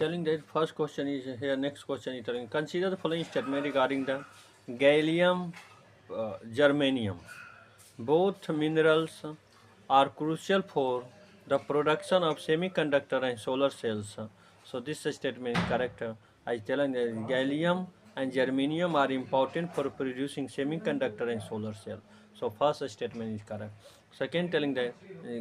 telling that first question is here. Next question is telling, consider the following statement regarding the gallium, germanium. Both minerals are crucial for the production of semiconductor and solar cells. So this statement is correct. I telling that gallium and germanium are important for producing semiconductor and solar cell. So first statement is correct. Second, telling that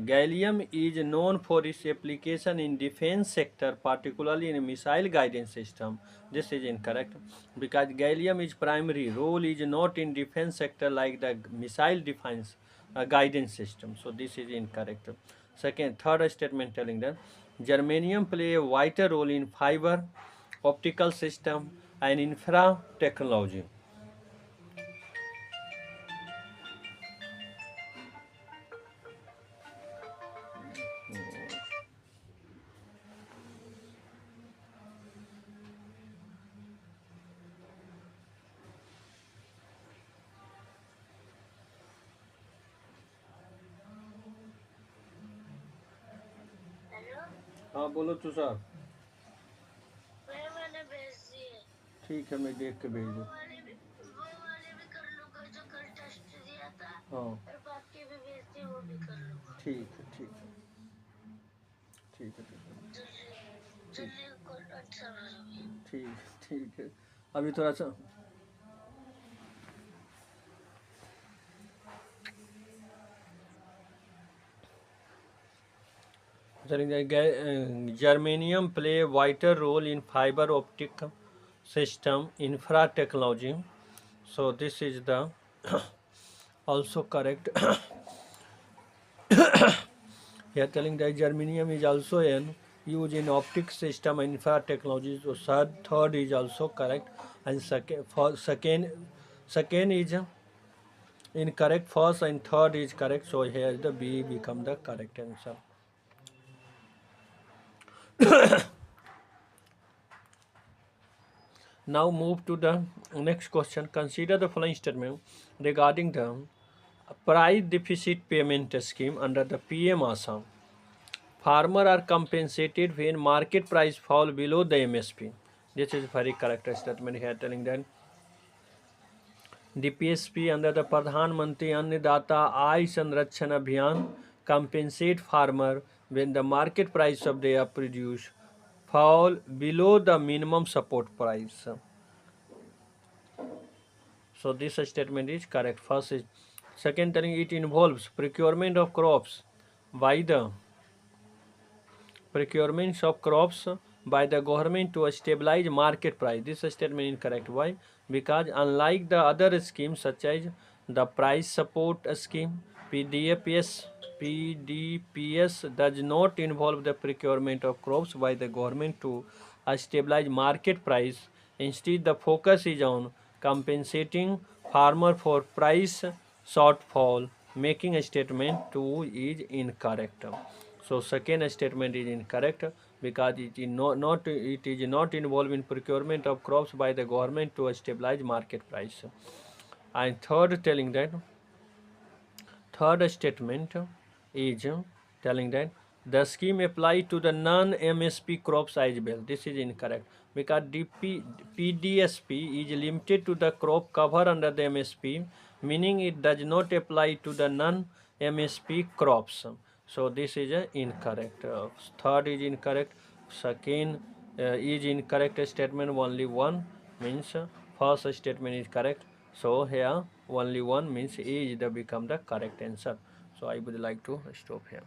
gallium is known for its application in defense sector, particularly in missile guidance system. This is incorrect because gallium is primary role is not in defense sector like the missile defense guidance system. So this is incorrect. Third statement telling that germanium play a vital role in fiber, optical system and infra technology. हाँ बोलो तुषार। मैंने भेज दिए। ठीक है, मैं देख के भेज दूँ। वो वाले भी कर लूंगा जो कल टेस्ट दिया था। हाँ और बाकी भी भेज दिए, वो भी कर लूंगा। ठीक है ठीक है ठीक है ठीक है जल्दी अच्छा ठीक ठीक है। अभी थोड़ा सा germanium play a vital role in fiber optic system infra technology. So this is the also correct. Here telling that germanium is also an used in optic system and infra technology. So third is also correct, and second is incorrect. First and third is correct. So here the B become the correct answer. Now move to the next question. Consider the following statement regarding the price deficit payment scheme under the PM Assam. Farmers are compensated when market price fall below the MSP. This is very correct statement here telling that DPSP under the Pradhan Mantri Annadata Aay Sanrakshan Abhiyan compensate farmer when the market price of their produce fall below the minimum support price. So this statement is correct. First is second telling it involves procurement of crops by the procurement of crops by the government to stabilize market price. This statement is incorrect. Why? Because unlike the other schemes such as the price support scheme, PDPS does not involve the procurement of crops by the government to stabilize market price. Instead, the focus is on compensating farmer for price shortfall. Making a statement 2 is incorrect. So second statement is incorrect because it is not involved in procurement of crops by the government to stabilize market price. And third statement is telling that the scheme apply to the non-MSP crops as well. This is incorrect because PDSP is limited to the crop cover under the MSP, meaning it does not apply to the non-MSP crops. So this is incorrect. Third is incorrect. Second is incorrect statement. Only one means first statement is correct. So here only one means A is the become the correct answer. So I would like to stop here.